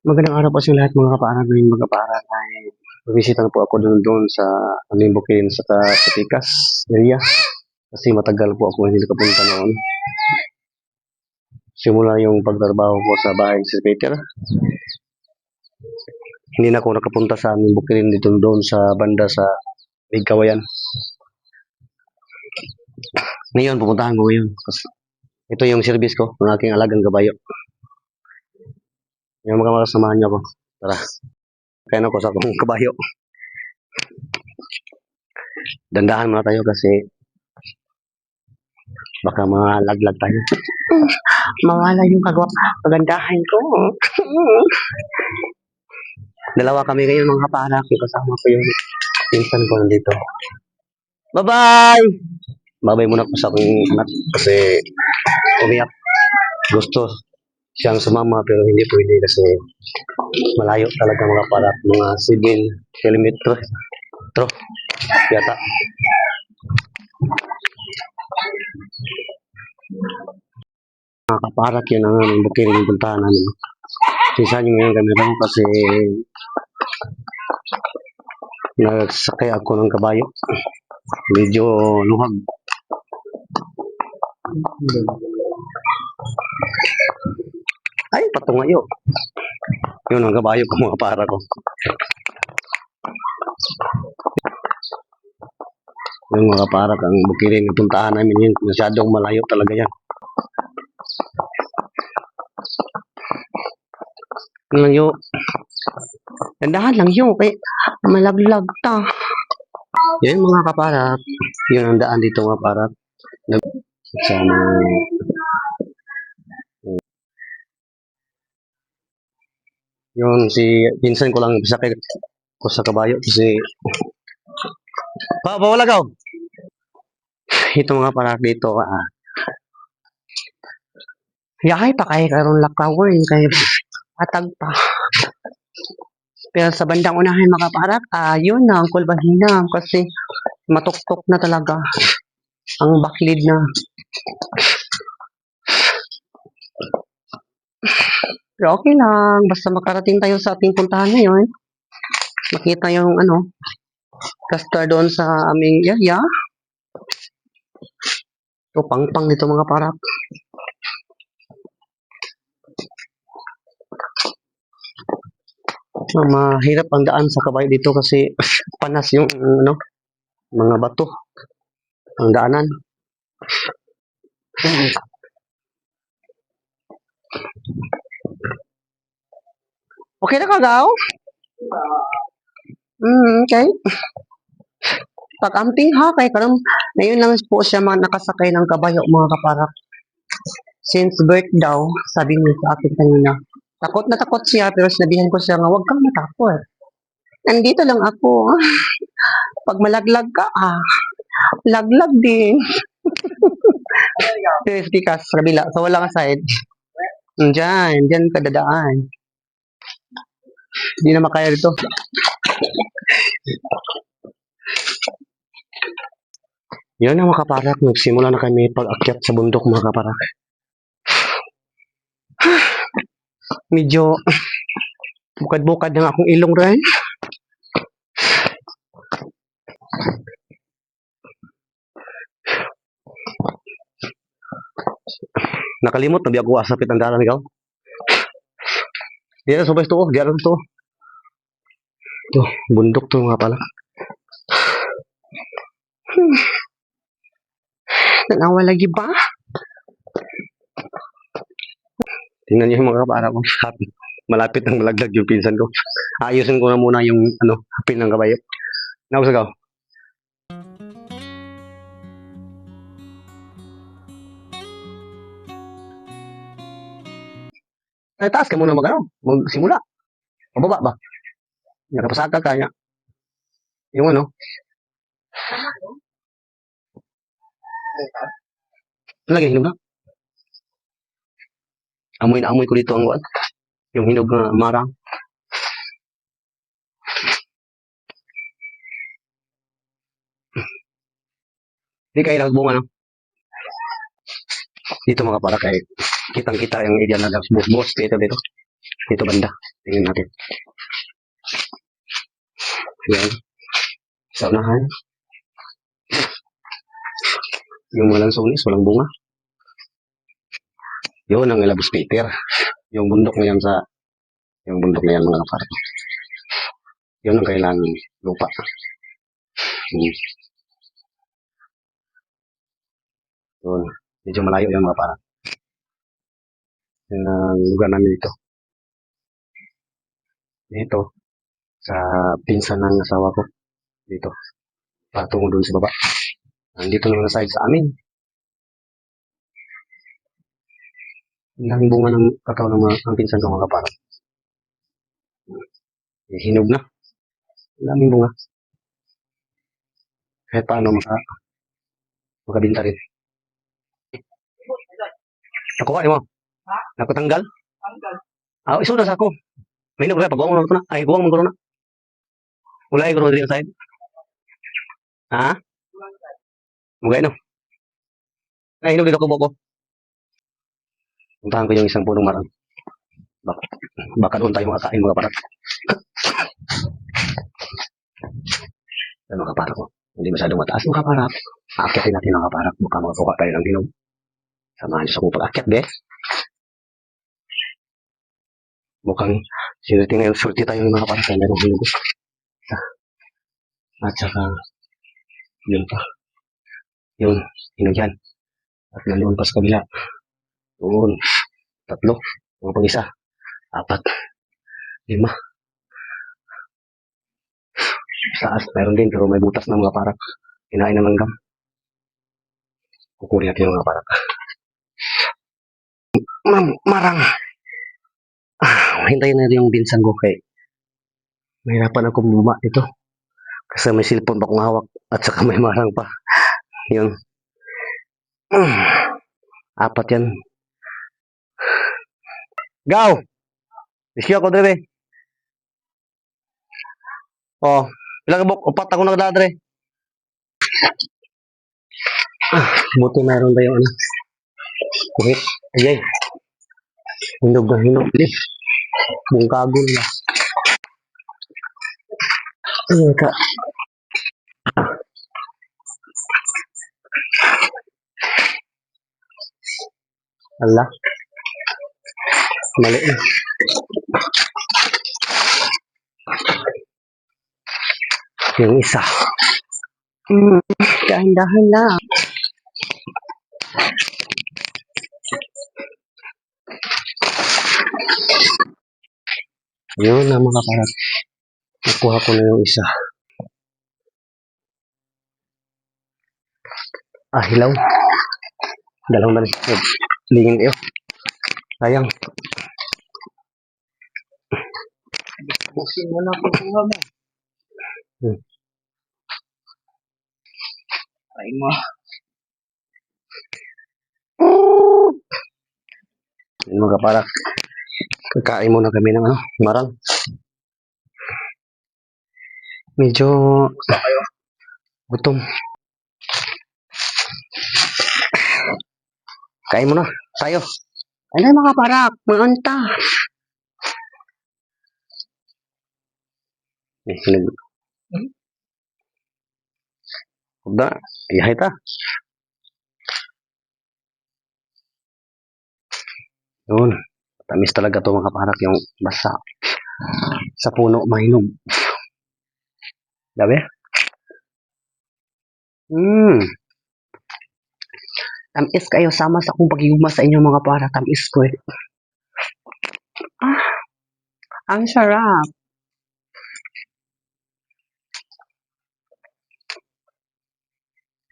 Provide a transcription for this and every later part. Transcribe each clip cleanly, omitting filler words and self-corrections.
Magandang araw po sa lahat mga kapaaral. Ngayong mga kapaaral ay bumisita po ako doon sa aming bukid sa Tikas area kasi matagal po ako hindi nakapunta noon. Simula yung pagtrabaho ko sa bahay ni Sir Peter, hindi na ako nakapunta sa aming bukid dito doon sa banda sa Bigkawayan. Ngayon, pupuntahan ko ngayon kasi ito yung service ko ng aking alagang kabayo. Yung mga kasamahan niyo ko. Tara, kaya ako sa akong kabayo. Dandahan muna tayo kasi baka malaglag tayo. Mawala yung kagandahan ko. Dalawa kami ngayon mga kapaanak. Kasama ko yung pinsan ko nandito. Bye-bye! Bye-bye muna po sa akong anak kasi umiyak. Gusto siyang sumama pero hindi pwede kasi malayo talaga mga kapaanak. Mga 7 kilometro. Yata. Mga kaparak yun ang bukid yung puntahan namin. Sisa nyo ngayon kami lang kasi nagsakay ako ng kabayo. Medyo luhag. Ay, patungayo. Yun ang kabayo ko mga para ko. Yung mga kaparak ang bukid yung puntahan namin yun. Masyadong malayo talaga yan. Lang yun. Dandahan lang yun. Kaya malaglag ta. Yan mga kaparak. Yun ang daan dito mga kaparak. Sama. Yun si pinsan ko lang sakay ko sa kabayo kasi wala ka. Ito mga parak dito yahay pa kay karon lakaw kay atag pa. Pero sa bandang unahan mga parak, yun na ang kulbahina kasi matuktok na talaga ang baklid na. Pero okay lang, basta makarating tayo sa ating puntahan ngayon. Makita yung cluster doon sa aming area. So, pang-pang dito mga parak. Mahirap ang daan sa kabayo dito kasi panas yung mga bato ang daanan. Okay na ka daw? Okay. Pag-amping ha, kay karon ngayon lang po siya nakasakay ng kabayo mga kaparak. Since birth daw, sabi niya sa akin kanina. Takot na takot siya, pero sinabihan ko siya nga, huwag kang matakot. Nandito lang ako. Pag malaglag ka, laglag din. Safety ka sa kabila, sa walang side. Diyan ka dadaan. Hindi na makaya dito. Yun ang mga kaparak, nagsimula na kami pag-akyat sa bundok mga kaparak. Medyo bukad-bukad ng akong ilong rin. Nakalimot na di ako asapit ang dalan ikaw. Diyan sa to, diyan to. Ito, bundok to nga pala. Nanawa lagi ba? Tingnan niyo yung mga kapara ko. Malapit ng malaglag yung pinsan ko. Ayusin ko na muna yung pin ng kabayo. Nausagaw. Ay, taas ka muna magsimula. Pababa ba? Nakapasaka ka niya. Yung lagi hinog na. Amoy na amoy ko dito ang yung hinog na marang. Hindi kayo nagbunga no? Dito mga para kay kitang-kita yung area na bus dito. Dito banda. Tingnan natin. Yan. Sa unahan. Yung walang sulis, walang bunga. Yun ang ilabos Peter. Yung bundok na yan mga kapar. Yun ang kailangan lupa. Yun. Medyo malayo yung mga para. Yung lugar namin dito. Dito. Sa pinsan ng asawa ko. Dito. Patungo dun sa baba. Nandito naman na side sa amin. Ang bunga ng kakao ng ang pinsan ko mga kapara. Hinog na. Ang daming bunga. Kahit paano makabinta rin. Nakuha mo? Ha? Nakutanggal? Tanggal. Isudas ako. May hinog na. Pag-uwang mo na. Ay, guwang mo na. Wala ay gano'n rin side. Ha? Mugay no? Ay, hinog dito ko buko. Puntahan ko yung isang punong marang. Baka doon tayo makakain mga parat. Mga kaparak ko. Hindi masyadong mataas mga kaparak. Aakyatin natin mga kaparak. Baka makasuka tayo ng hinog. Samahan niyo sa kong pag-akyat, be. Mukhang sulti tayo ng mga kaparak. Kaya merong hinog. At saka, yun pa. Yun, hinog yan. At nandoon pa sa kabila. Doon. 3. Mga pag-isa. 4. 5. Taas, mayroon din, pero may butas na mga parak. Kinain ng langgam. Kukuri natin yung mga parak. Marang. Hintayin natin yung binsan ko kay mahirapan akong buma dito. Kasi may cellphone pa akong hawak at saka may marang pa. Yun. 4 yan. Gaw! Iski ako dre. Oh, ilang buk, 4 ako nagdadre. Buti mayroon tayo ano. Kuhit. Ayay. Hinog na hinog. Bungkagol na. Ayun ka. Allah. Mali na. Yung isa. Dahan-dahan na. Yun na mga kaparat. Nakuha ko na yung isa. Hilaw. Dalawang balik. Lingin kayo. Sayang. Busin mo na kukuha mo. Ay mo. Yun mga kaparat. Kakain muna kami ng marang. Medyo gutom. Kain muna. Tayo. Ano mga parak? Maanta. Sinag. Udah. Iyahay ta. Yun. Tamis talaga to mga kaparak yung basa. Sa puno mahinog. Gabi? Tamis kayo sama sa akong pagiguma sa inyo mga para. Tamis ko eh. Ang sarap.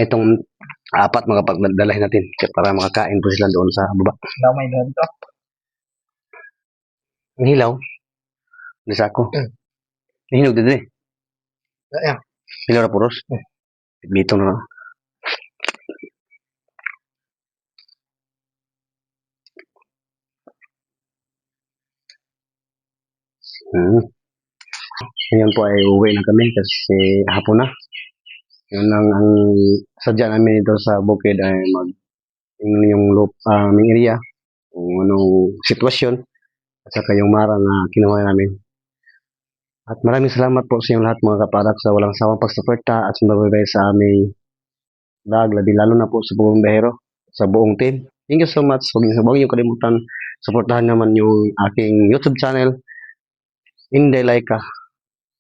Itong 4 mga pagdalahin natin para makakain po sila doon sa baba. May doon to. Ang hilaw. Nasa ako. Hinog din eh. Ayan. Hilaw na puros. Bitong na. Ngayon po ay uwi na kami kasi hapon na. Yun ang sadya namin dito sa bukid ay yung aming area kung anong sitwasyon at saka yung Mara na kinuha namin. At maraming salamat po sa inyong lahat mga kaparak sa walang sawang pagsuporta at sumabaybay sa aming vlog, labi lalo na po sa buong behero, sa buong team. Thank you so much. Huwag niyo kalimutan, suportahan naman yung aking YouTube channel, Inday Laika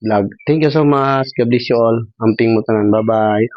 Vlog. Thank you so much. God bless you all. Amping mo tanan. Bye-bye.